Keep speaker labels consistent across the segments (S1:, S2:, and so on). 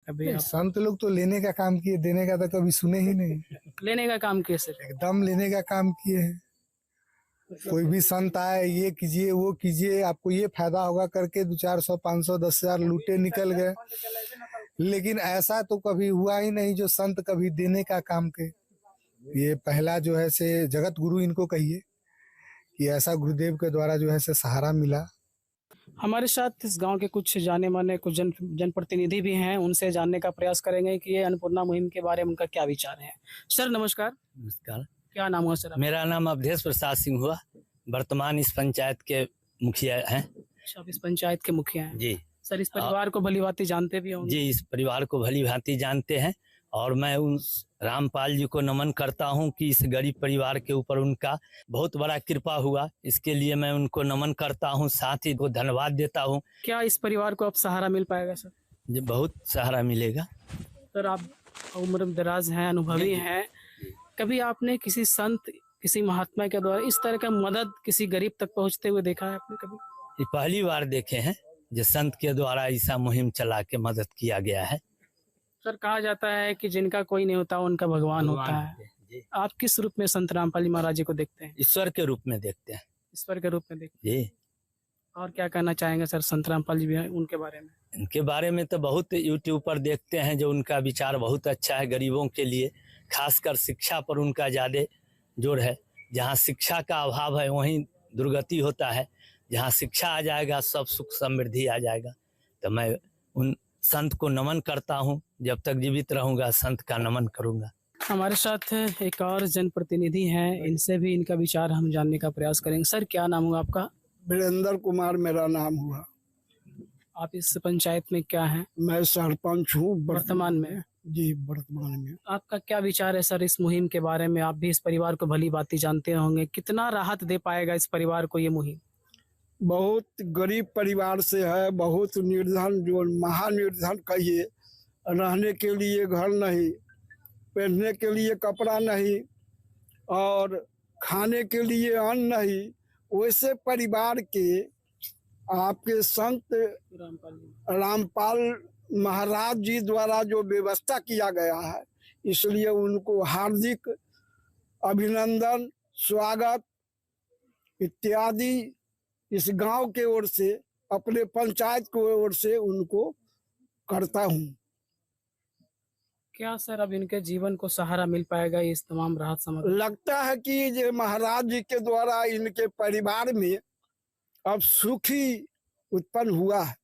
S1: कभी आप
S2: संत लोग तो लेने का काम किए, देने का तो कभी सुने ही नहीं।
S1: लेने का काम कैसे?
S2: एकदम लेने का काम किए हैं। कोई भी संत आए, ये कीजिए वो कीजिए, आपको ये फायदा होगा करके 200, 400, 500, 10,000 लूटे निकल गए। लेकिन ऐसा तो कभी हुआ ही नहीं जो संत कभी देने का काम के। ये पहला जो है से जगत गुरु इनको कहिए कि ऐसा गुरुदेव के द्वारा जो है से सहारा मिला।
S1: हमारे साथ इस गांव के कुछ जाने माने कुछ जनप्रतिनिधि भी हैं, उनसे जानने का प्रयास करेंगे कि ये अन्नपूर्णा मुहिम के बारे में उनका क्या विचार है। सर नमस्कार।
S3: नमस्कार।
S1: क्या नाम हुआ सर आपका?
S3: मेरा नाम अवधेश प्रसाद सिंह हुआ। वर्तमान इस पंचायत के मुखिया हैं।
S1: अच्छा, आप इस पंचायत के मुखिया हैं।
S3: जी
S1: सर इस परिवार को भली भांति जानते भी होंगे।
S3: जी, इस परिवार को भली भांति जानते हैं और मैं उन रामपाल जी को नमन करता हूं कि इस गरीब परिवार के ऊपर उनका बहुत बड़ा कृपा हुआ। इसके लिए मैं उनको नमन करता हूं, साथ ही को धन्यवाद देता हूं।
S1: क्या इस परिवार को अब सहारा मिल पाएगा सर?
S3: जो बहुत सहारा मिलेगा।
S1: सर आप उम्र दराज हैं, अनुभवी हैं, कभी आपने किसी संत किसी महात्मा के द्वारा इस तरह का मदद किसी गरीब तक पहुंचते हुए देखा है आपने कभी?
S3: ये पहली बार देखे हैं जो संत के द्वारा ऐसा मुहिम चला के मदद किया गया है।
S1: सर कहा जाता है कि जिनका कोई नहीं होता उनका भगवान होता है।
S3: जी,
S1: आप किस रूप में संत रामपाल जी महाराज जी को देखते हैं?
S3: ईश्वर के रूप में देखते हैं।
S1: ईश्वर के रूप में देखते हैं।
S3: जी,
S1: और क्या कहना चाहेंगे सर संत रामपाल जी भी हैं, उनके बारे में?
S3: इनके बारे में तो बहुत यूट्यूब पर देखते हैं, जो उनका विचार बहुत अच्छा है गरीबों के लिए, खासकर शिक्षा पर उनका ज़्यादा जोर है। जहाँ शिक्षा का अभाव है वहीं दुर्गति होता है। जहाँ शिक्षा आ जाएगा सब सुख समृद्धि आ जाएगा। तो मैं उन संत को नमन करता हूँ, जब तक जीवित रहूँगा संत का नमन करूँगा।
S1: हमारे साथ एक और जनप्रतिनिधि हैं, इनसे भी इनका विचार हम जानने का प्रयास करेंगे। सर क्या नाम हुआ आपका?
S4: वीरेंद्र कुमार मेरा नाम हुआ।
S1: आप इस पंचायत में क्या हैं
S4: मैं सरपंच हूँ
S1: वर्तमान में?
S4: जी, वर्तमान में।
S1: आपका क्या विचार है सर इस मुहिम के बारे में? आप भी इस परिवार को भली भांति जानते होंगे, कितना राहत दे पाएगा इस परिवार को ये मुहिम?
S4: बहुत गरीब परिवार से है, बहुत निर्धन, जो महानिर्धन कहिए, रहने के लिए घर नहीं, पहनने के लिए कपड़ा नहीं और खाने के लिए अन्न नहीं, वैसे परिवार के आपके संत रामपाल महाराज जी द्वारा जो व्यवस्था किया गया है, इसलिए उनको हार्दिक अभिनंदन, स्वागत इत्यादि इस गांव के ओर से, अपने पंचायत की ओर से उनको करता हूं।
S1: क्या सर अब इनके जीवन को सहारा मिल पाएगा इस तमाम राहत सामग्री?
S4: लगता है कि ये महाराज जी के द्वारा इनके परिवार में अब सुखी उत्पन्न हुआ है,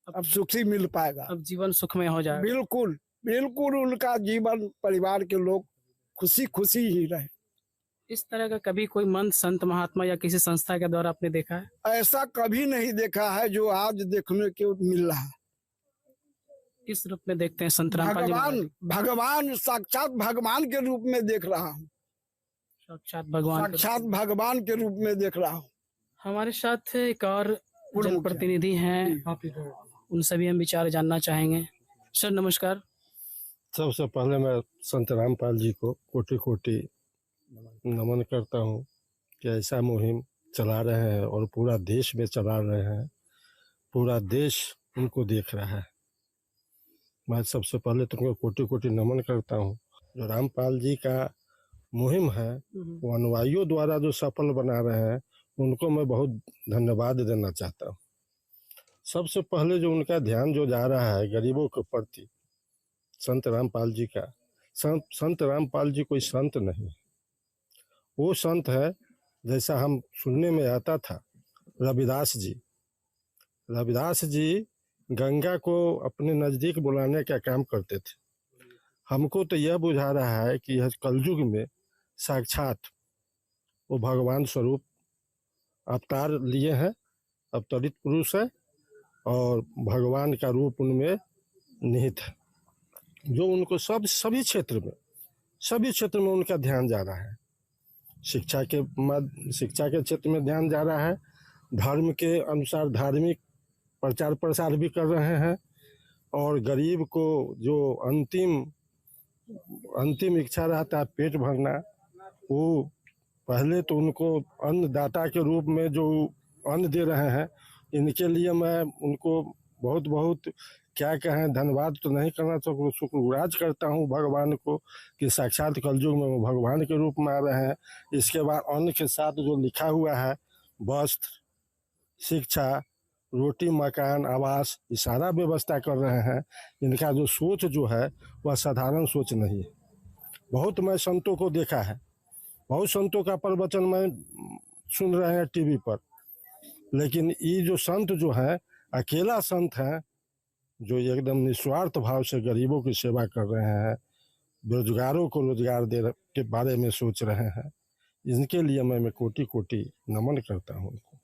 S4: अब सुखी मिल पाएगा।
S1: अब जीवन सुखमय हो जाएगा।
S4: बिल्कुल बिल्कुल, उनका जीवन परिवार के लोग खुशी खुशी ही रहे।
S1: इस तरह का कभी कोई मंत्र संत महात्मा या किसी संस्था के द्वारा आपने देखा है?
S4: ऐसा कभी नहीं देखा है जो आज देखने को मिल रहा है।
S1: किस रूप में देखते हैं संत रामपाल जी महाराज?
S4: भगवान साक्षात भगवान के रूप में देख रहा हूँ।
S1: साक्षात भगवान के
S4: साक्षात भगवान के रूप में देख रहा हूँ।
S1: हमारे साथ एक और जनप्रतिनिधि हैं, उनसे भी हम विचार जानना चाहेंगे। सर नमस्कार।
S5: सबसे पहले मैं संत रामपाल जी को कोटि कोटि नमन करता हूँ कि ऐसा मुहिम चला रहे हैं और पूरा देश में चला रहे हैं, पूरा देश उनको देख रहा है। मैं सबसे पहले तो उनको कोटि कोटि नमन करता हूँ। जो रामपाल जी का मुहिम है वो अनुयायियों द्वारा जो सफल बना रहे हैं, उनको मैं बहुत धन्यवाद देना चाहता हूँ। सबसे पहले जो उनका ध्यान जो जा रहा है गरीबों के प्रति, संत रामपाल जी का, संत रामपाल जी कोई संत नहीं, वो संत है जैसा हम सुनने में आता था रविदास जी। रविदास जी गंगा को अपने नज़दीक बुलाने का काम करते थे। हमको तो यह बुझा रहा है कि यह कलयुग में साक्षात वो भगवान स्वरूप अवतार लिए हैं, अवतरित पुरुष है और भगवान का रूप उनमें निहित है, जो उनको सभी क्षेत्र में उनका ध्यान जा रहा है। शिक्षा के क्षेत्र में ध्यान जा रहा है, धर्म के अनुसार धार्मिक प्रचार प्रसार भी कर रहे हैं और गरीब को जो अंतिम इच्छा रहता है पेट भरना, वो पहले तो उनको अन्नदाता के रूप में जो अन्न दे रहे हैं, इनके लिए मैं उनको बहुत बहुत क्या कहें, धन्यवाद तो नहीं करना तो शुक्रगुजार करता हूँ भगवान को कि साक्षात कलयुग में वो भगवान के रूप में आ रहे हैं। इसके बाद अन्न के साथ जो लिखा हुआ है वस्त्र, शिक्षा, रोटी, मकान, आवास, ये सारा व्यवस्था कर रहे हैं। इनका जो सोच जो है वह साधारण सोच नहीं है। बहुत मैं संतों को देखा है, बहुत संतों का प्रवचन मैं सुन रहे हैं टीवी पर, लेकिन ये जो संत जो है अकेला संत है जो एकदम निस्वार्थ भाव से गरीबों की सेवा कर रहे हैं, बेरोजगारों को रोजगार दे के बारे में सोच रहे हैं। इनके लिए मैं कोटि कोटि नमन करता हूँ उनको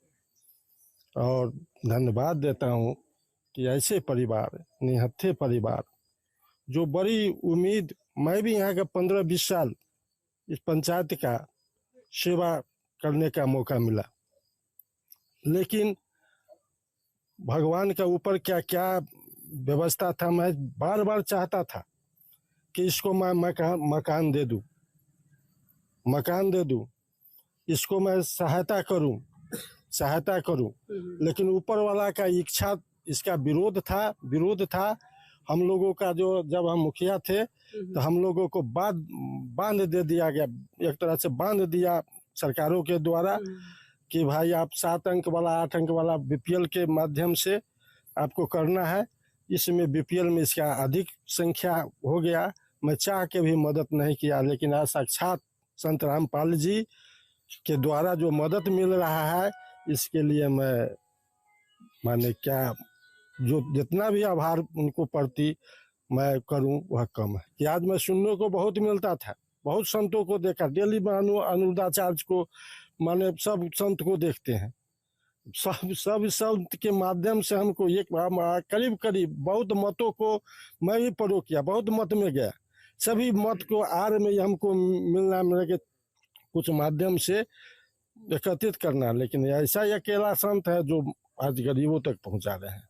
S5: और धन्यवाद देता हूँ कि ऐसे परिवार, निहत्थे परिवार, जो बड़ी उम्मीद, मैं भी यहाँ का 15-20 साल इस पंचायत का सेवा करने का मौका मिला, लेकिन भगवान का ऊपर क्या क्या व्यवस्था था। मैं बार बार चाहता था कि इसको मैं मकान दे दूं, मकान दे दूं, इसको मैं सहायता करूं, लेकिन ऊपर वाला का इच्छा, इसका विरोध था। हम लोगों का जो, जब हम मुखिया थे तो हम लोगों को बांध दे दिया गया, एक तरह से बांध दिया सरकारों के द्वारा कि भाई आप 7 अंक वाला 8 अंक वाला बीपीएल के माध्यम से आपको करना है। इसमें बीपीएल में इसका अधिक संख्या हो गया। मैं चाह के भी मदद नहीं किया, लेकिन आज साक्षात संत रामपाल जी के द्वारा जो मदद मिल रहा है, इसके लिए मैं माने क्या, जो जितना भी आभार उनको प्रति मैं करूं वह कम है। कि आज मैं सुनने को बहुत मिलता था, बहुत संतों को देखा, डेली में अनुदाचार्य को, माने सब संत को देखते हैं, सब संत के माध्यम से हमको एक करीब बहुत मतों को मैं भी परोख किया, बहुत मत में गया, सभी मत को आर में हमको मिलना के कुछ माध्यम से एकत्रित करना, लेकिन ऐसा ही अकेला संत है जो आज गरीबों तक पहुंचा रहे हैं।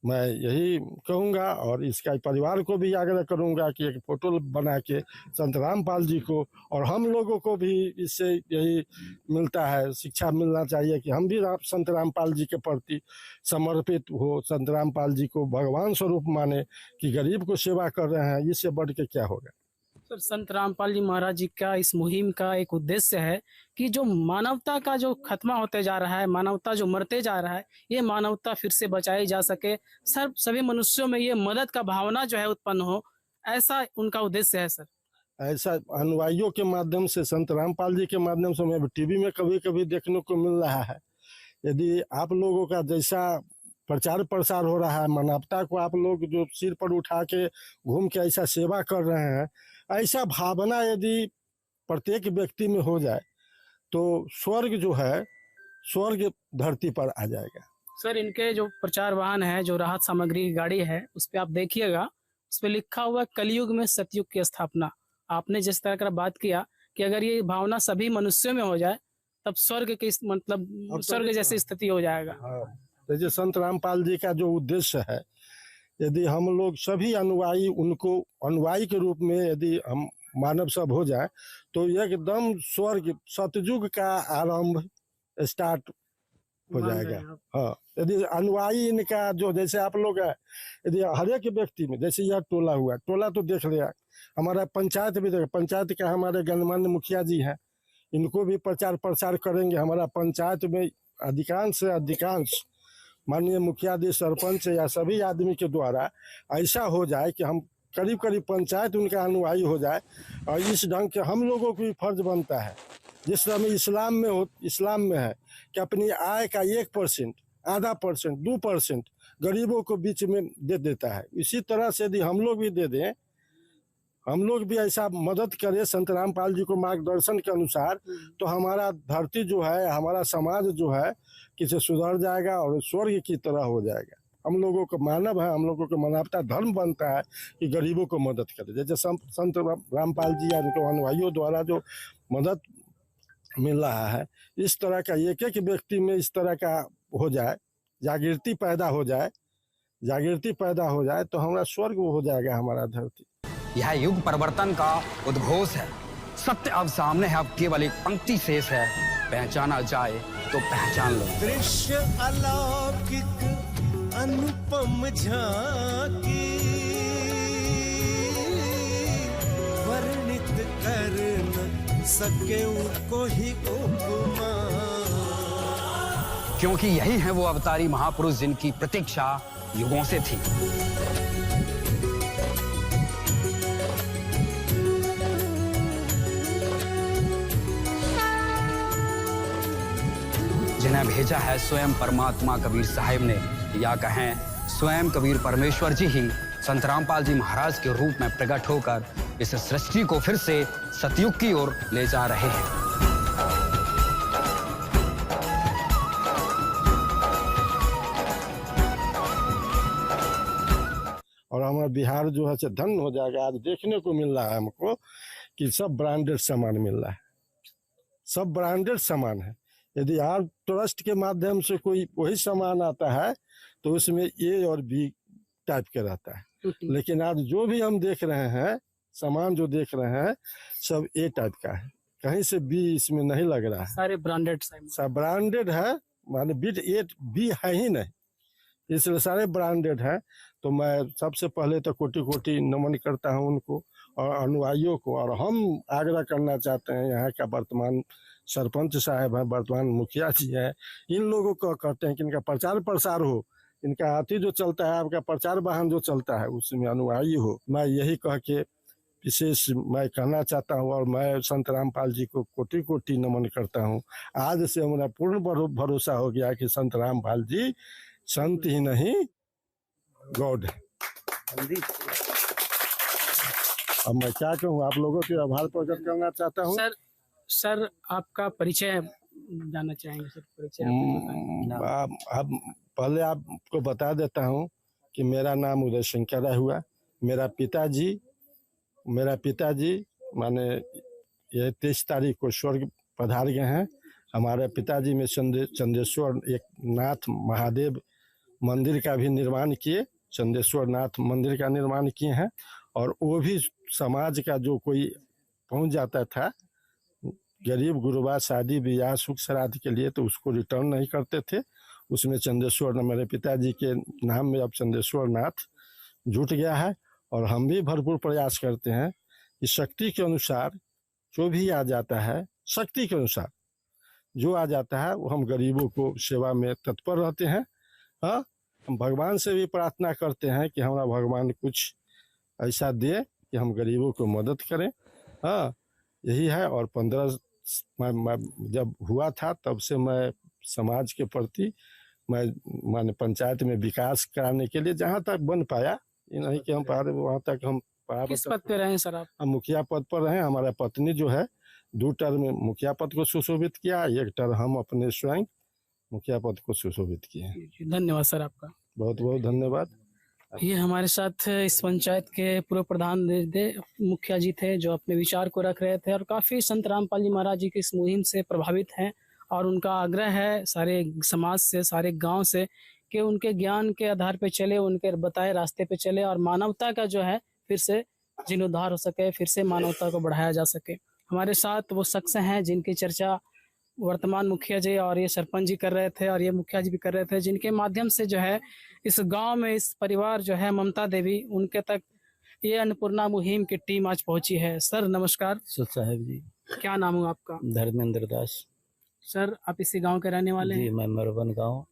S5: मैं यही कहूँगा और इसका परिवार को भी आग्रह करूँगा कि एक फोटो बना के संत रामपाल जी को, और हम लोगों को भी इससे यही मिलता है, शिक्षा मिलना चाहिए कि हम भी संत रामपाल जी के प्रति समर्पित हो, संत रामपाल जी को भगवान स्वरूप माने कि गरीब को सेवा कर रहे हैं, इससे बढ़ के क्या होगा।
S1: सर, संत रामपाल जी महाराज जी का इस मुहिम का एक उद्देश्य है कि जो मानवता का जो खत्मा होते जा रहा है, मानवता जो मरते जा रहा है, ये मानवता फिर से बचाई जा सके, सभी मनुष्यों में ये मदद का भावना जो है उत्पन्न हो, ऐसा उनका उद्देश्य है। सर,
S5: ऐसा अनुयायियों के माध्यम से, संत रामपाल जी के माध्यम से हमें टीवी में कभी कभी देखने को मिल रहा है। यदि आप लोगों का जैसा प्रचार प्रसार हो रहा है, मानवता को आप लोग जो सिर पर उठा के घूम के ऐसा सेवा कर रहे हैं, ऐसा भावना यदि प्रत्येक व्यक्ति में हो जाए तो स्वर्ग जो है, स्वर्ग धरती पर आ जाएगा।
S1: सर, इनके जो प्रचार वाहन है, जो राहत सामग्री की गाड़ी है, उस पर आप देखिएगा, उस पर लिखा हुआ कलयुग में सतयुग की स्थापना। आपने जिस तरह का बात किया कि अगर ये भावना सभी मनुष्यों में हो जाए तब स्वर्ग की, मतलब स्वर्ग जैसी स्थिति हो जाएगा।
S5: जैसे संत रामपाल जी का जो उद्देश्य है, यदि हम लोग सभी अनुयायी, उनको अनुयायी के रूप में यदि हम मानव सब हो जाए तो एकदम स्वर्ग सतयुग का आरंभ स्टार्ट हो जाएगा। हाँ, यदि अनुयायी इनका जो, जैसे आप लोग है, यदि हर एक व्यक्ति में, जैसे यह टोला हुआ, टोला तो देख लिया, हमारा पंचायत भी देख, पंचायत का हमारे गणमान्य मुखिया जी हैं, इनको भी प्रचार प्रसार करेंगे। हमारा पंचायत में अधिकांश से अधिकांश माननीय मुखिया जी, सरपंच या सभी आदमी के द्वारा ऐसा हो जाए कि हम करीब पंचायत उनका अनुयायी हो जाए, और इस ढंग के हम लोगों को भी फर्ज बनता है, जिस तरह में इस्लाम में है कि अपनी आय का 1%, आधा परसेंट, 2% गरीबों को बीच में दे देता है। इसी तरह से यदि हम लोग भी दे दें, हम लोग भी ऐसा मदद करें संत रामपाल जी को मार्गदर्शन के अनुसार, तो हमारा धरती जो है, हमारा समाज जो है किसे सुधर जाएगा और स्वर्ग की तरह हो जाएगा। हम लोगों को मानव है, हम लोगों को मानवता धर्म बनता है कि गरीबों को मदद करें। जैसे संत रामपाल जी या उनके अनुयायियों द्वारा जो मदद मिल रहा है, इस तरह का एक एक व्यक्ति में इस तरह का हो जाए, जागृति पैदा हो जाए तो हमारा स्वर्ग हो जाएगा, हमारा धरती।
S6: यह युग परिवर्तन का उद्घोष है। सत्य अब सामने है, अब केवल एक पंक्ति शेष है, पहचाना जाए तो पहचान लो।
S7: दृश्य अलौकिक अनुपम झांकी वर्णित कर न सके कोई उपमा,
S6: क्योंकि यही है वो अवतारी महापुरुष जिनकी प्रतीक्षा युगों से थी। जिन्हें भेजा है स्वयं परमात्मा कबीर साहिब ने, या कहें स्वयं कबीर परमेश्वर जी ही संत रामपाल जी महाराज के रूप में प्रकट होकर इस सृष्टि को फिर से सतयुग की ओर ले जा रहे हैं।
S5: और हमारा बिहार जो है से धन हो जाएगा। आज देखने को मिल रहा है हमको कि सब ब्रांडेड सामान मिल रहा है, सब ब्रांडेड सामान है। यदि आप ट्रस्ट के माध्यम से कोई वही सामान आता है तो उसमें ए और बी टाइप के रहता है, लेकिन आज जो भी हम देख रहे हैं सामान जो देख रहे हैं सब ए टाइप का है, कहीं से बी इसमें नहीं लग रहा है।
S1: सारे ब्रांडेड
S5: सब ब्रांडेड है, माने बिट ए बी है ही नहीं, इसलिए सारे ब्रांडेड है। तो मैं सबसे पहले तो कोटि कोटि नमन करता हूं उनको और अनुयायियों को। और हम आग्रह करना चाहते हैं, यहाँ का वर्तमान सरपंच साहब हैं, वर्तमान मुखिया जी हैं, इन लोगों को कहते हैं कि इनका प्रचार प्रसार हो, इनका हाथी जो चलता है, आपका प्रचार वाहन जो चलता है उसमें अनुयायी हो। मैं यही कह के विशेष मैं कहना चाहता हूँ और मैं संत रामपाल जी को कोटि कोटि नमन करता हूँ। आज से हमारा पूर्ण भरोसा हो गया कि संत रामपाल जी संत ही नहीं गॉड है। अब मैं क्या कहूँ, आप लोगों के आभार प्रकट करना चाहता हूँ।
S1: सर आपका परिचय जानना चाहेंगे सर? परिचय
S5: अब पहले आपको बता देता हूँ कि मेरा नाम उदय शंकर हुआ। मेरा पिताजी माने ये 23 तारीख को स्वर्ग पधार गए हैं। हमारे पिताजी में चंदेश्वर एक नाथ महादेव मंदिर का भी निर्माण किए, चंदेश्वर नाथ मंदिर का निर्माण किए हैं। और वो भी समाज का जो कोई पहुंच जाता था गरीब गुरबा शादी ब्याह सुख श्राद्ध के लिए, तो उसको रिटर्न नहीं करते थे। उसमें चंदेश्वर मेरे पिताजी के नाम में अब चंदेश्वर नाथ जुट गया है। और हम भी भरपूर प्रयास करते हैं कि शक्ति के अनुसार जो भी आ जाता है, शक्ति के अनुसार जो आ जाता है वो हम गरीबों को सेवा में तत्पर रहते हैं। हाँ, हम भगवान से भी प्रार्थना करते हैं कि हमारा भगवान कुछ ऐसा दे कि हम गरीबों को मदद करें। हाँ, यही है। और 15 मैं जब हुआ था तब से मैं समाज के प्रति माने पंचायत में विकास कराने के लिए जहाँ तक बन पाया, ये नहीं कि हम वहाँ तक हम
S1: किस पद पे रहे सर आप?
S5: हम मुखिया पद पर रहे। हमारा पत्नी जो है 2 टर्म में मुखिया पद को सुशोभित किया, 1 टर्म हम अपने स्वयं मुखिया पद को सुशोभित किए।
S1: धन्यवाद सर आपका,
S5: बहुत बहुत धन्यवाद।
S1: ये हमारे साथ इस पंचायत के पूर्व प्रधान मुखिया जी थे जो अपने विचार को रख रहे थे और काफ़ी संत रामपाल जी महाराज जी की इस मुहिम से प्रभावित हैं। और उनका आग्रह है सारे समाज से, सारे गांव से कि उनके ज्ञान के आधार पे चले, उनके बताए रास्ते पे चले और मानवता का जो है फिर से जीर्णोद्धार हो सके, फिर से मानवता को बढ़ाया जा सके। हमारे साथ वो शख्स हैं जिनकी चर्चा वर्तमान मुखिया जी और ये सरपंच जी कर रहे थे और ये मुखिया जी भी कर रहे थे, जिनके माध्यम से जो है इस गांव में इस परिवार जो है ममता देवी, उनके तक ये अन्नपूर्णा मुहिम की टीम आज पहुंची है। सर नमस्कार।
S3: साहब जी,
S1: क्या नाम है आपका?
S3: धर्मेंद्र दास।
S1: सर आप इसी गांव के रहने वाले
S3: जी,
S1: हैं?
S3: मैं मरवन गांव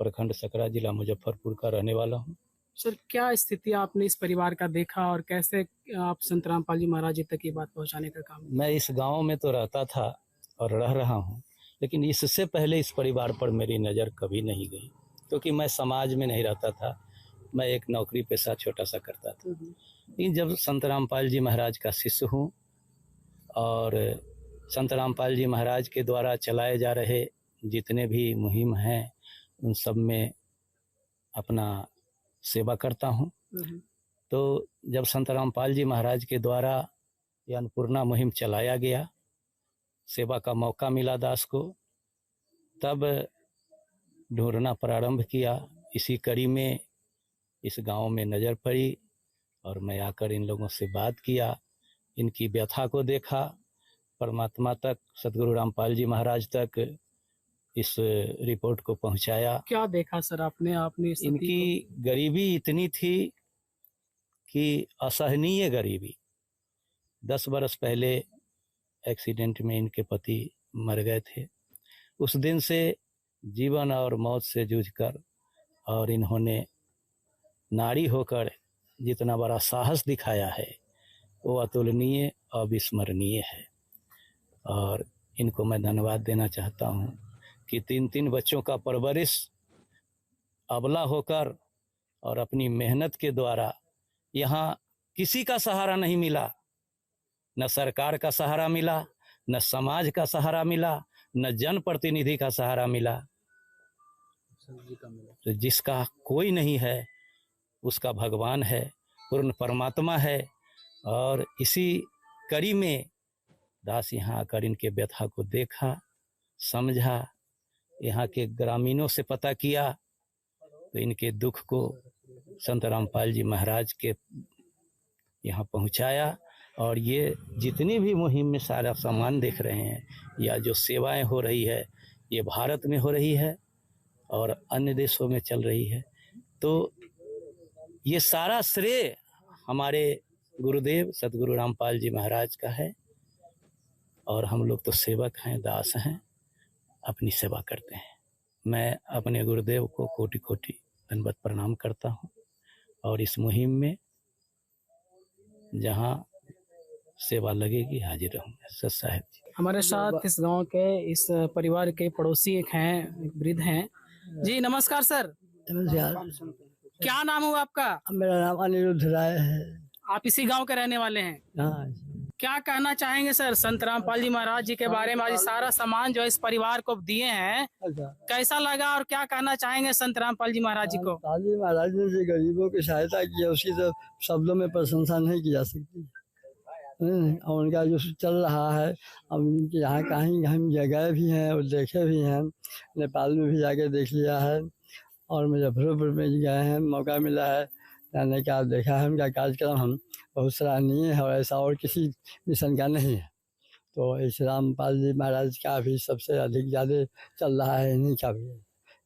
S3: प्रखंड सकरा जिला मुजफ्फरपुर का रहने वाला हूँ।
S1: सर क्या स्थिति आपने इस परिवार का देखा और कैसे आप संत रामपाल जी महाराज जी तक ये बात पहुंचाने का काम?
S3: मैं इस गांव में तो रहता था और रह रहा हूँ, लेकिन इससे पहले इस परिवार पर मेरी नज़र कभी नहीं गई, क्योंकि मैं समाज में नहीं रहता था। मैं एक नौकरी पेशा छोटा सा करता था। लेकिन जब संत रामपाल जी महाराज का शिष्य हूँ और संत रामपाल जी महाराज के द्वारा चलाए जा रहे जितने भी मुहिम हैं उन सब में अपना सेवा करता हूँ। तो जब संत रामपाल जी महाराज के द्वारा ये अन्नपूर्णा मुहिम चलाया गया, सेवा का मौका मिला दास को, तब ढूंढना प्रारंभ किया। इसी कड़ी में इस गांव में नज़र पड़ी और मैं आकर इन लोगों से बात किया, इनकी व्यथा को देखा, परमात्मा तक, सदगुरु रामपाल जी महाराज तक इस रिपोर्ट को पहुंचाया।
S1: क्या देखा सर आपने आपने स्थिति
S3: इनकी गरीबी इतनी थी कि असहनीय गरीबी। 10 बरस पहले एक्सीडेंट में इनके पति मर गए थे। उस दिन से जीवन और मौत से जूझकर और इन्होंने नारी होकर जितना बड़ा साहस दिखाया है वो अतुलनीय अविस्मरणीय है। और इनको मैं धन्यवाद देना चाहता हूँ कि 3 बच्चों का परवरिश अबला होकर और अपनी मेहनत के द्वारा, यहाँ किसी का सहारा नहीं मिला, न सरकार का सहारा मिला, न समाज का सहारा मिला, न जनप्रतिनिधि का सहारा मिला। तो जिसका कोई नहीं है उसका भगवान है, पूर्ण परमात्मा है। और इसी कड़ी में दास यहाँ आकर इनके व्यथा को देखा, समझा, यहाँ के ग्रामीणों से पता किया तो इनके दुख को संत रामपाल जी महाराज के यहाँ पहुँचाया। और ये जितनी भी मुहिम में सारा सामान देख रहे हैं या जो सेवाएं हो रही है ये भारत में हो रही है और अन्य देशों में चल रही है। तो ये सारा श्रेय हमारे गुरुदेव सतगुरु रामपाल जी महाराज का है। और हम लोग तो सेवक हैं, दास हैं, अपनी सेवा करते हैं। मैं अपने गुरुदेव को कोटि कोटि दंडवत प्रणाम करता हूँ। और इस मुहिम में जहाँ सेवा लगेगी हाजिर रहूँगा। सत साहेब जी
S1: हमारे साथ इस गांव के इस परिवार के पड़ोसी एक हैं, एक वृद्ध हैं। जी नमस्कार सर।
S8: नमस्कार,
S1: क्या नाम हुआ आपका?
S8: मेरा नाम अनिरुद्ध राय है।
S1: आप इसी गांव के रहने वाले हैं?
S8: हाँ,
S1: क्या कहना चाहेंगे सर संत रामपाल जी महाराज जी के बारे में? आज सारा सामान जो इस परिवार को दिए हैं,
S8: अच्छा।
S1: कैसा लगा और क्या कहना चाहेंगे संत रामपाल जी महाराज जी को?
S8: रामपाल जी महाराज ने जो गरीबों की सहायता की है उसकी तो शब्दों में प्रशंसा नहीं की जा सकती। और उनका जो चल रहा है, अब उनके यहाँ कहीं हम जगह भी हैं और देखे भी हैं, नेपाल में भी जाके देख लिया है और मुजफ्फरपुर में भी गए हैं, मौका मिला है जाने का। देखा है उनका कार्यक्रम, हम बहुत सराहनीय है और ऐसा और किसी मिशन का नहीं है। तो इस रामपाल जी महाराज का भी सबसे अधिक ज़्यादा चल रहा है, इन्हीं का भी।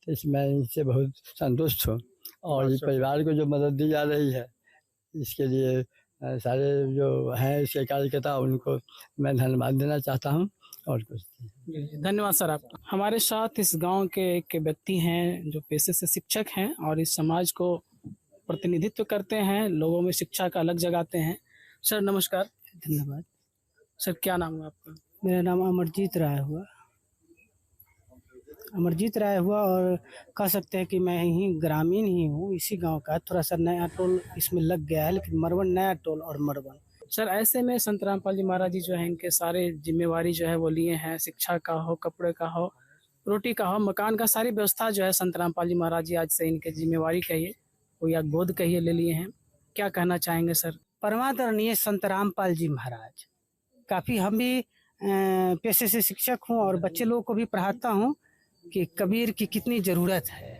S8: तो इसमें इनसे बहुत संतुष्ट हूँ। और इस परिवार को जो मदद दी जा रही है इसके लिए सारे जो हैं इसके कार्यकर्ता उनको मैं धन्यवाद देना चाहता हूँ और कुछ नहीं।
S1: धन्यवाद सर आपका। हमारे साथ इस गांव के एक व्यक्ति हैं जो पेशे से शिक्षक हैं और इस समाज को प्रतिनिधित्व करते हैं, लोगों में शिक्षा का अलग जगाते हैं। सर नमस्कार।
S8: धन्यवाद।
S1: सर क्या नाम है आपका?
S8: मेरा नाम अमरजीत राय हुआ। अमरजीत राय हुआ और कह सकते हैं कि मैं ही ग्रामीण ही हूँ, इसी गांव का। थोड़ा सा नया टोल इसमें लग गया है, लेकिन मरवन नया टोल और मरवन।
S1: सर ऐसे में संत रामपाल जी महाराज जी जो है इनके सारे जिम्मेवारी जो है वो लिए हैं, शिक्षा का हो, कपड़े का हो, रोटी का हो, मकान का, सारी व्यवस्था जो है संत रामपाल जी महाराज जी आज से इनके जिम्मेवारी कहिए या गोद कहिए ले लिए हैं। क्या कहना चाहेंगे सर?
S8: परमादरणीय संत रामपाल जी महाराज, काफ़ी हम भी पेशे से शिक्षक हूँ और बच्चे लोगों को भी पढ़ाता हूँ कि कबीर की कितनी ज़रूरत है।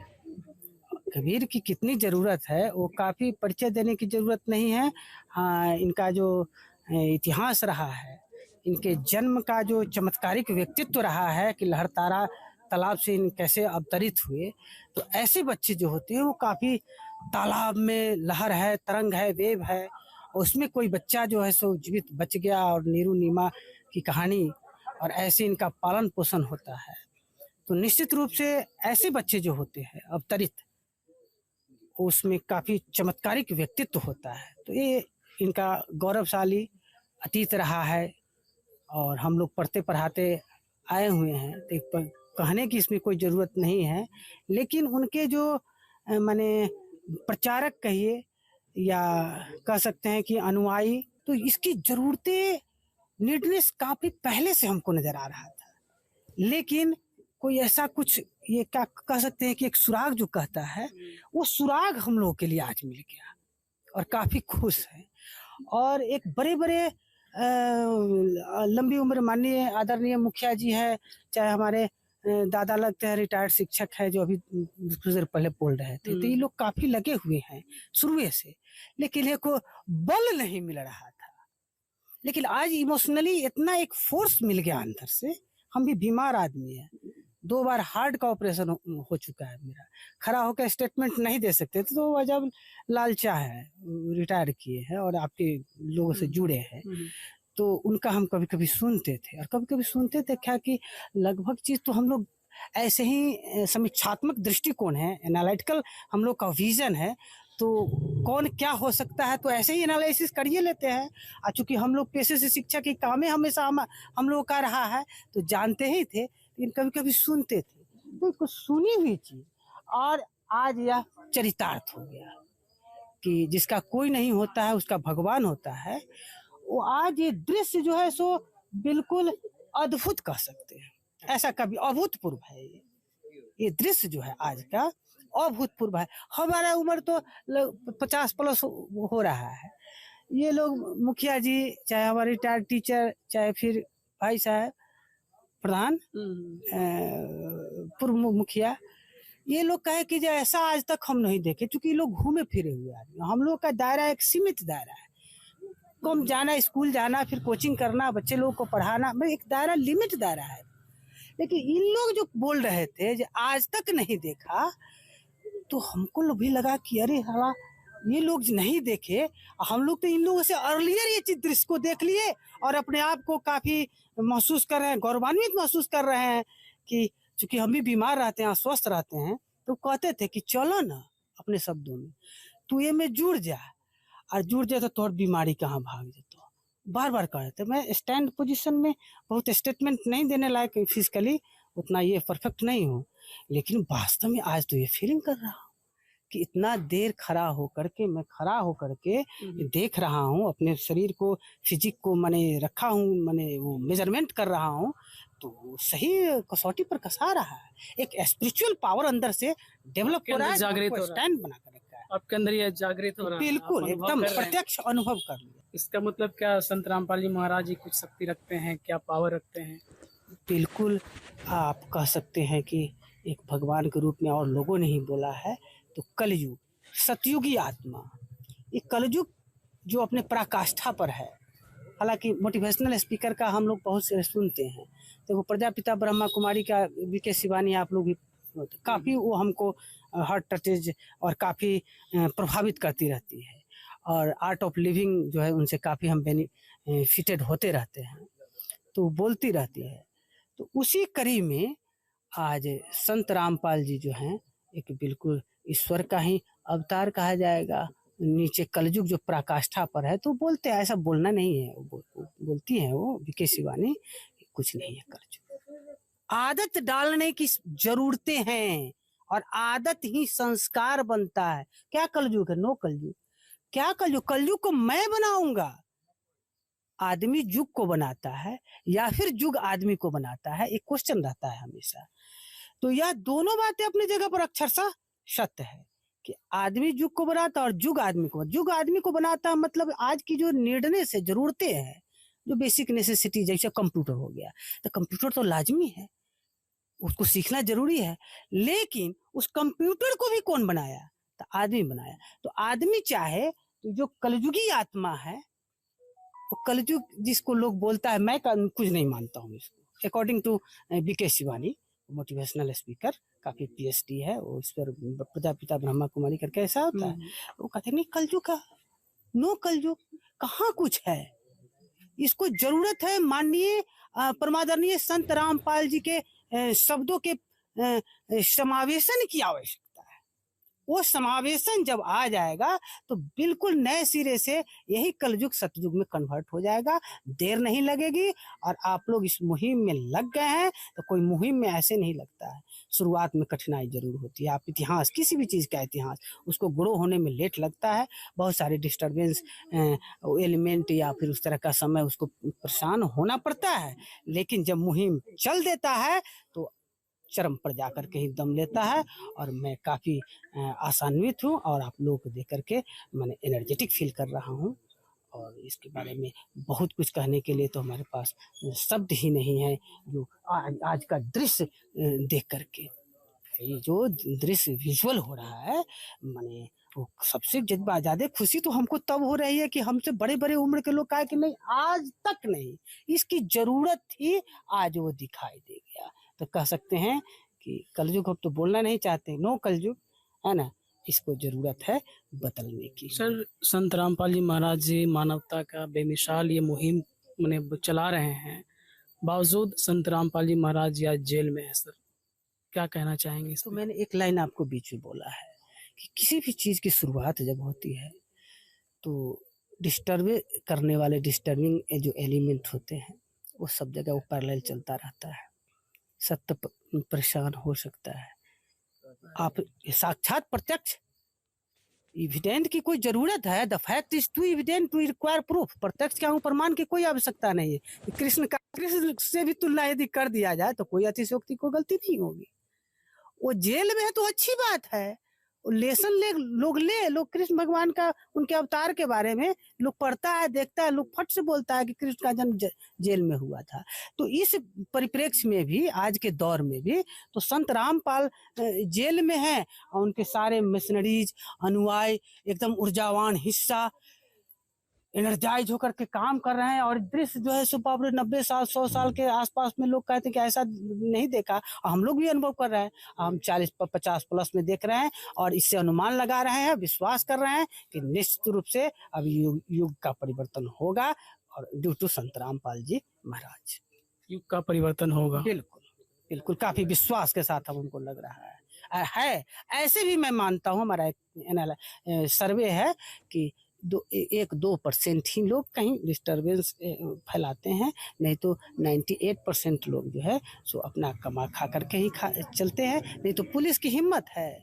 S8: कबीर की कितनी ज़रूरत है वो काफ़ी परिचय देने की ज़रूरत नहीं है। हाँ, इनका जो इतिहास रहा है, इनके जन्म का जो चमत्कारिक व्यक्तित्व रहा है कि लहरतारा तालाब से इन कैसे अवतरित हुए, तो ऐसे बच्चे जो होते हैं वो काफ़ी तालाब में लहर है, तरंग है, वेव है, उसमें कोई बच्चा जो है सो जीवित बच गया और नीरू नीमा की कहानी, और ऐसे इनका पालन पोषण होता है। तो निश्चित रूप से ऐसे बच्चे जो होते हैं अवतरित, उसमें काफ़ी चमत्कारिक व्यक्तित्व होता है। तो ये इनका गौरवशाली अतीत रहा है और हम लोग पढ़ते पढ़ाते आए हुए हैं, तो कहने की इसमें कोई ज़रूरत नहीं है। लेकिन उनके जो माने प्रचारक कहिए या कह सकते हैं कि अनुयायी, तो इसकी ज़रूरतें नीडनेस काफ़ी पहले से हमको नज़र आ रहा था, लेकिन कोई ऐसा कुछ ये क्या कह सकते हैं कि एक सुराग जो कहता है, वो सुराग हम लोगों के लिए आज मिल गया और काफ़ी खुश है। और एक बड़े बड़े लंबी उम्र माननीय आदरणीय मुखिया जी है, चाहे हमारे दादा लगते हैं रिटायर्ड शिक्षक है जो अभी कुछ देर पहले बोल रहे थे, तो ये लोग काफ़ी लगे हुए हैं शुरू से, लेकिन ये को बल नहीं मिल रहा था। लेकिन आज इमोशनली इतना एक फोर्स मिल गया अंदर से। हम भी बीमार आदमी हैं, 2 बार हार्ट का ऑपरेशन हो चुका है मेरा। खड़ा होकर स्टेटमेंट नहीं दे सकते थे, तो वो जब लालचा है, रिटायर किए हैं और आपके लोगों से जुड़े हैं, तो उनका हम कभी कभी सुनते थे। और कभी कभी सुनते थे क्या कि लगभग चीज़ तो हम लोग ऐसे ही समीक्षात्मक दृष्टिकोण है, एनालिटिकल हम लोग का विजन है, तो कौन क्या हो सकता है तो ऐसे ही एनालिसिस करिए लेते हैं। और चूंकि हम लोग पेशे से शिक्षा की काम ही हमेशा हम लोग का रहा है, तो जानते ही थे, लेकिन कभी कभी सुनते थे। तो कुछ सुनी हुई चीज और आज यह चरितार्थ हो गया कि जिसका कोई नहीं होता है उसका भगवान होता है। वो आज ये दृश्य जो है सो बिल्कुल अद्भुत कह सकते हैं, ऐसा कभी अभूतपूर्व है। ये दृश्य जो है आज का अभूतपूर्व है। हमारा उम्र तो 50 प्लस हो रहा है। ये लोग मुखिया जी, चाहे हमारे रिटायर्ड टीचर, चाहे फिर भाई साहब प्रधान, पूर्व मुखिया, ये लोग कहे कि जो ऐसा आज तक हम नहीं देखे, क्योंकि ये लोग घूमे फिरे हुए आदमी। हम लोग का दायरा एक सीमित दायरा है, कम जाना, स्कूल जाना, फिर कोचिंग करना, बच्चे लोग को पढ़ाना, एक दायरा लिमिट दायरा है। लेकिन इन लोग जो बोल रहे थे जो आज तक नहीं देखा, तो हमको भी लगा कि अरे हाला ये लोग नहीं देखे, हम लोग तो इन लोगों से अर्लियर ये चीज दृश्य को देख लिए और अपने आप को काफी महसूस कर रहे हैं, गौरवान्वित महसूस कर रहे हैं कि चूंकि हम भी बीमार रहते हैं, अस्वस्थ रहते हैं, तो कहते थे कि चलो ना, अपने शब्दों में तू ये में जुड़ जा, और जुड़ जाए तो तोर बीमारी कहाँ भाग जातो। बार बार कह रहे थे। मैं स्टैंड पोजीशन में बहुत स्टेटमेंट नहीं देने लायक फिजिकली उतना ये परफेक्ट नहीं हूँ, लेकिन वास्तव में आज तो ये फीलिंग कर रहा हूँ कि इतना देर खड़ा होकर के मैं खड़ा होकर के देख रहा हूँ अपने शरीर को, फिजिक को मैंने रखा हूँ, मैंने वो मेजरमेंट कर रहा हूँ, तो सही कसौटी पर कसा रहा है। एक स्पिरिचुअल पावर अंदर से डेवलप हो रहा है,
S1: जागृत हो रहा है,
S8: स्टैंड बना कर रखा है।
S1: आपके अंदर ये जागृत हो रहा है,
S8: बिल्कुल
S1: आप अनुभव
S8: एकदम
S1: कर रहे हैं।
S8: प्रत्यक्ष अनुभव कर लिया।
S1: इसका मतलब क्या संत रामपाल जी महाराज जी कुछ शक्ति रखते हैं, क्या पावर रखते हैं?
S8: बिल्कुल आप कह सकते हैं कि एक भगवान के रूप में, और लोगों ने ही बोला है, तो कलयुग, सतयुगी आत्मा, ये कलयुग जो अपने पराकाष्ठा पर है। हालांकि मोटिवेशनल स्पीकर का हम लोग बहुत से सुनते हैं, तो वो प्रजापिता ब्रह्मा कुमारी का बीके शिवानी आप लोग भी काफ़ी, वो हमको हार्ट टचेज और काफ़ी प्रभावित करती रहती है, और आर्ट ऑफ लिविंग जो है उनसे काफ़ी हम बेनिफिटेड होते रहते हैं, तो बोलती रहती है। तो उसी कड़ी में आज संत रामपाल जी जो हैं, एक बिल्कुल ईश्वर का ही अवतार कहा जाएगा, नीचे कलयुग जो पराकाष्ठा पर है, तो बोलते हैं, ऐसा बोलना नहीं है, बोलती हैं वो बीके शिवानी, कुछ नहीं है कलयुग। आदत डालने की जरूरतें हैं, और आदत ही संस्कार बनता है। क्या कलयुग है? नो कलयुग। क्या कलयुग? कलयुग को मैं बनाऊंगा। आदमी युग को बनाता है या फिर युग आदमी को बनाता है, एक क्वेश्चन रहता है हमेशा। तो यह दोनों बातें अपनी जगह पर अक्षरशः सत्य है कि आदमी युग को बनाता है और युग आदमी को। युग आदमी को बनाता है मतलब आज की जो निर्णय से जरूरतें हैं, जो बेसिक नेसेसिटी, जैसे कंप्यूटर हो गया, तो कंप्यूटर तो लाजमी है, उसको सीखना जरूरी है, लेकिन उस कंप्यूटर को भी कौन बनाया? तो आदमी बनाया। तो आदमी चाहे तो जो कलयुगी आत्मा है, वो कलयुग जिसको लोग बोलता है, मैं कुछ नहीं मानता हूँ इसको। According to BK Shivani, motivational speaker, काफी पीएचडी है वो, इस पर प्रजापिता ब्रह्मा कुमारी करके ऐसा होता है। वो कहते नहीं कलयुग का, नो कलयुग, कहाँ कुछ है, इसको जरूरत है माननीय परमादरणीय संत रामपाल जी के शब्दों के समावेशन की आवश्यकता है। वो समावेशन जब आ जाएगा तो बिल्कुल नए सिरे से यही कलयुग सतयुग में कन्वर्ट हो जाएगा, देर नहीं लगेगी। और आप लोग इस मुहिम में लग गए हैं, तो कोई मुहिम में ऐसे नहीं लगता है, शुरुआत में कठिनाई जरूर होती है। आप इतिहास, किसी भी चीज़ का इतिहास, उसको ग्रो होने में लेट लगता है, बहुत सारे डिस्टर्बेंस एलिमेंट या फिर उस तरह का समय उसको परेशान होना पड़ता है, लेकिन जब मुहिम चल देता है तो चरम पर जाकर के ही दम लेता है। और मैं काफ़ी आशान्वित हूँ, और आप लोगों को देख करके मैंने एनर्जेटिक फील कर रहा हूँ, और इसके बारे में बहुत कुछ कहने के लिए तो हमारे पास शब्द ही नहीं है। जो आज का दृश्य देख करके, ये जो दृश्य विजुअल हो रहा है, माने वो सबसे ज़्यादा खुशी तो हमको तब हो रही है कि हमसे बड़े बड़े उम्र के लोग कहा कि नहीं, आज तक नहीं, इसकी जरूरत थी, आज वो दिखाई दे गया। तो कह सकते हैं कि कलयुग अब तो बोलना नहीं चाहते, नो कलयुग, है ना, इसको जरूरत है बदलने की।
S1: सर, संत रामपाल जी महाराज जी मानवता का बेमिसाल ये मुहिम चला रहे हैं, बावजूद संत रामपाल जी महाराज आज जेल में है। सर, क्या कहना चाहेंगे?
S8: तो मैंने एक लाइन आपको बीच में बोला है कि किसी भी चीज़ की शुरुआत जब होती है तो डिस्टर्ब करने वाले डिस्टर्बिंग जो एलिमेंट होते हैं वो सब जगह वो पैरेलल चलता रहता है। सत्य परेशान हो सकता है, आप साक्षात प्रत्यक्ष इविडेंट की कोई जरूरत है, the fact is too evident to require proof. प्रत्यक्ष क्या हूँ, प्रमाण की कोई आवश्यकता नहीं है। कृष्ण से भी तुलना यदि कर दिया जाए तो कोई अतिशयोक्ति को गलती नहीं होगी। वो जेल में है तो अच्छी बात है, लेसन लोग कृष्ण भगवान का, उनके अवतार के बारे में लोग पढ़ता है, देखता है, लोग फट से बोलता है कि कृष्ण का जन्म जेल में हुआ था। तो इस परिप्रेक्ष्य में भी, आज के दौर में भी, तो संत रामपाल जेल में हैं और उनके सारे मिशनरीज, अनुयायी एकदम ऊर्जावान हिस्सा एनर्जाइज होकर के काम कर रहे हैं। और दृश्य जो है सो 90 साल 100 साल के आसपास में लोग कहते हैं कि ऐसा नहीं देखा, और हम लोग भी अनुभव कर रहे हैं। हम 40-50 प्लस में देख रहे हैं और इससे अनुमान लगा रहे हैं, विश्वास कर रहे हैं कि निश्चित रूप से अब युग का परिवर्तन होगा, और ड्यू टू संत रामपाल जी महाराज
S1: युग का परिवर्तन होगा।
S8: बिल्कुल बिल्कुल, काफी विश्वास के साथ अब उनको लग रहा है। ऐसे भी मैं मानता हूँ, हमारा एक सर्वे है कि 1-2% ही लोग कहीं डिस्टर्बेंस फैलाते हैं, नहीं तो 98% लोग जो है सो अपना कमा खा करके ही चलते हैं। नहीं तो पुलिस की हिम्मत है,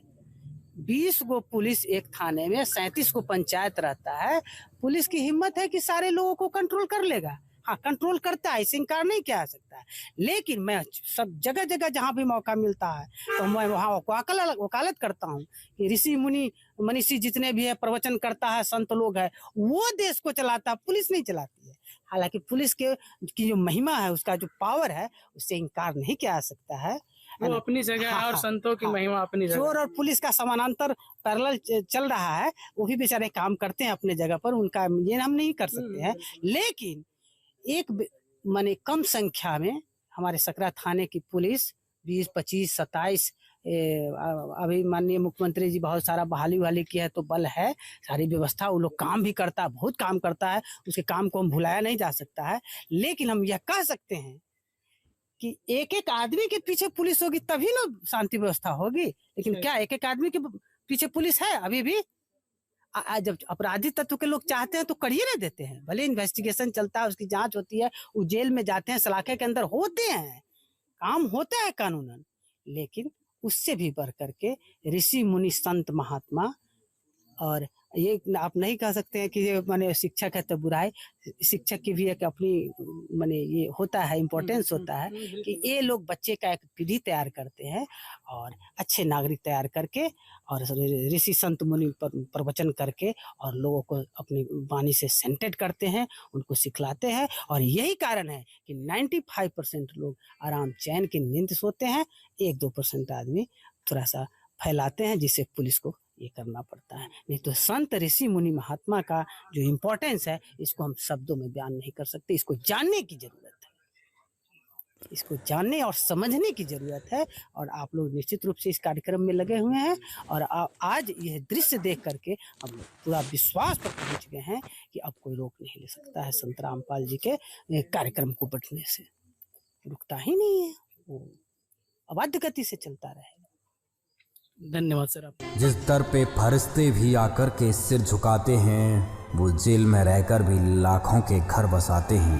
S8: 20 गो पुलिस एक थाने में, 37 को पंचायत रहता है। पुलिस की हिम्मत है कि सारे लोगों को कंट्रोल कर लेगा। हाँ, कंट्रोल करता है, इसे इनकार नहीं किया जा सकता है। लेकिन मैं सब जगह जगह जहाँ भी मौका मिलता है तो मैं वहाँ वकालत करता हूँ कि ऋषि मुनि मनीषी जितने भी है, प्रवचन करता है, संत लोग है, वो देश को चलाता है, पुलिस नहीं चलाती है। हालांकि पुलिस की जो महिमा है, उसका जो पावर है, उससे इनकार नहीं किया जा सकता है।
S1: वो अपनी जगह है और संतों की महिमा अपनी जगह।
S8: चोर और पुलिस का समानांतर पैरेलल चल रहा है, वो भी बेचारे काम करते हैं अपने जगह पर, उनका ये हम नहीं कर सकते हैं। लेकिन एक माने कम संख्या में हमारे सकरा थाने की पुलिस 20, 25, 27 अभी माननीय मुख्यमंत्री जी बहुत सारा बहाली की है, तो बल है, सारी व्यवस्था, वो लोग काम भी करता है, बहुत काम करता है, उसके काम को हम भुलाया नहीं जा सकता है। लेकिन हम यह कह सकते हैं कि एक आदमी के पीछे पुलिस होगी तभी ना शांति व्यवस्था होगी। लेकिन क्या एक आदमी के पीछे पुलिस है? अभी भी जब अपराधी तत्व के लोग चाहते हैं तो करिए ना देते हैं, भले इन्वेस्टिगेशन चलता है, उसकी जांच होती है, वो जेल में जाते हैं, सलाखे के अंदर होते हैं, काम होता है कानूनन। लेकिन उससे भी बढ़ करके ऋषि मुनि संत महात्मा, और ये आप नहीं कह सकते हैं कि ये माने शिक्षक है तो बुराई, शिक्षक की भी एक अपनी माने ये होता है, इम्पोर्टेंस होता है कि ये लोग बच्चे का एक पीढ़ी तैयार करते हैं और अच्छे नागरिक तैयार करके, और ऋषि संत मुनि प्रवचन करके और लोगों को अपनी वाणी से सेंटेड करते हैं, उनको सिखलाते हैं। और यही कारण है कि 95% लोग आराम चैन की नींद सोते हैं, 1-2% आदमी थोड़ा सा फैलाते हैं, जिससे पुलिस को ये करना पड़ता है। नहीं तो संत ऋषि मुनि महात्मा का जो इम्पोर्टेंस है, इसको हम शब्दों में बयान नहीं कर सकते। इसको जानने की जरूरत है, इसको जानने और समझने की जरूरत है। और आप लोग निश्चित रूप से इस कार्यक्रम में लगे हुए हैं, और आज यह दृश्य देख करके हम पूरा विश्वास पर पहुंच गए हैं कि अब कोई रोक नहीं ले सकता है संत रामपाल जी के कार्यक्रम को बढ़ने से। रुकता ही नहीं है, वो अबाध गति से चलता रहेगा।
S1: धन्यवाद सर आप।
S9: जिस दर पे फरिश्ते भी आकर के सिर झुकाते हैं, वो जेल में रहकर भी लाखों के घर बसाते हैं।